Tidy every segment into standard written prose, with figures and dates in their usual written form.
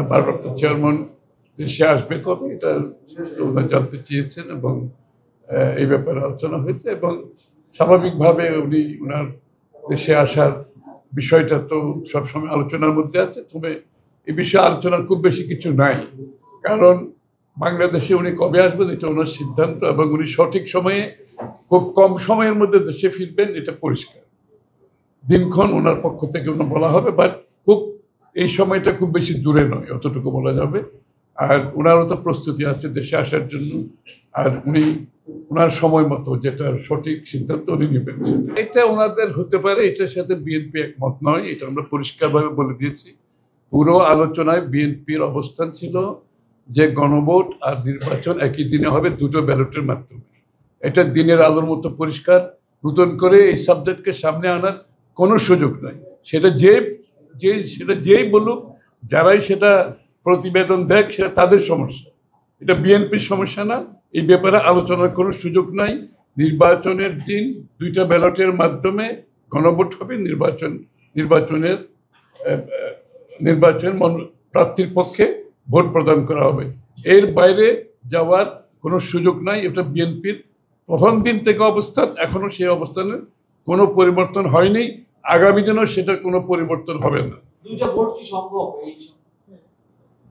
ভারপ্রাপ্ত চেয়ারম্যান দেশে আসবে কবে এটা ওনারা জানতে চেয়েছেন এবং এই ব্যাপারে আলোচনা হয়েছে এবং স্বাভাবিকভাবে উনি ওনার দেশে আসার বিষয়টা তো সবসময় আলোচনার মধ্যে আছে। তবে এই বিষয়ে আলোচনার খুব বেশি কিছু নাই, কারণ বাংলাদেশে উনি কবে আসবেন এটা ওনার সিদ্ধান্ত এবং উনি সঠিক সময়ে খুব কম সময়ের মধ্যে দেশে ফিরবেন এটা পরিষ্কার। দিনক্ষণ ওনার পক্ষ থেকে বলা হবে, বাট খুব এই সময়টা খুব বেশি দূরে নয়, অতটুকু বলা যাবে। আর ওনারও তো প্রস্তুতি আছে দেশে আসার জন্য, আর উনি ওনার সময় মতো যেটা সঠিক সিদ্ধান্ত উনি নেবেন। এটা ওনাদের হতে পারে, এটার সাথে বিএনপি একমত নয়, এটা আমরা পরিষ্কারভাবে বলে দিয়েছি। পুরো আলোচনায় বিএনপির অবস্থান ছিল যে গণভোট আর নির্বাচন একই দিনে হবে, দুটো ব্যালটের মাধ্যমে। এটা দিনের আলোর মতো পরিষ্কার। নতুন করে এই সাবজেক্টকে সামনে আনার কোনো সুযোগ নাই। সেটা যেই বলুক, যারাই সেটা প্রতিবেদন দেখ, সেটা তাদের সমস্যা, এটা বিএনপির সমস্যা না। এই ব্যাপারে আলোচনার কোনো সুযোগ নাই। নির্বাচনের দিন দুইটা ব্যালটের মাধ্যমে গণভোট হবে, নির্বাচন প্রার্থীর পক্ষে ভোট প্রদান করা হবে। এর বাইরে যাওয়ার কোনো সুযোগ নাই। এটা বিএনপির প্রথম দিন থেকে অবস্থান, এখনো সেই অবস্থানের কোনো পরিবর্তন হয়নি, আগামী দিনেও সেটার কোনো পরিবর্তন হবে না।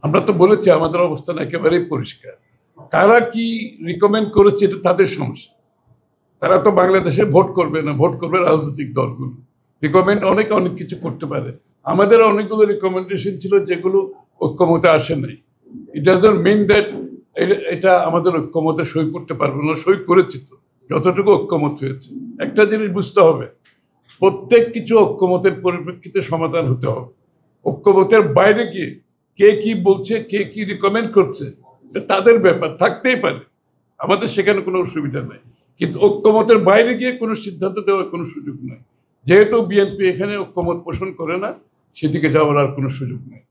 আমরা তো বলেছি আমাদের অবস্থান একেবারেই পরিষ্কার। তারা কি রিকমেন্ড করেছে এটা তাদের সমস্যা। তারা তো বাংলাদেশে ভোট করবে না, ভোট করবে রাজনৈতিক দলগুলো। রিকমেন্ড অনেক কিছু করতে পারে। আমাদের অনেকগুলো রিকমেন্ডেশন ছিল যেগুলো ঐক্যমতে আসে নাই। ইট ডাজন্ট মিন দ্যাট এটা আমাদের ঐক্যমতে সই করতে পারবে না, সই করেছি তো, যতটুকু ঐক্যমত হয়েছে। একটা জিনিস বুঝতে হবে, প্রত্যেক কিছু ঐক্যমতের পরিপ্রেক্ষিতে সমাধান হতে হবে। ঐক্যমতের বাইরে গিয়ে কে কি বলছে, কে কি রিকমেন্ড করছে, এটা তাদের ব্যাপার, থাকতেই পারে, আমাদের সেখানে কোনো অসুবিধা নাই। কিন্তু ঐক্যমতের বাইরে গিয়ে কোনো সিদ্ধান্ত দেওয়ার কোনো সুযোগ নাই। যেহেতু বিএনপি এখানে ঐক্যমত পোষণ করে না, সেদিকে যাওয়ার আর কোনো সুযোগ নেই।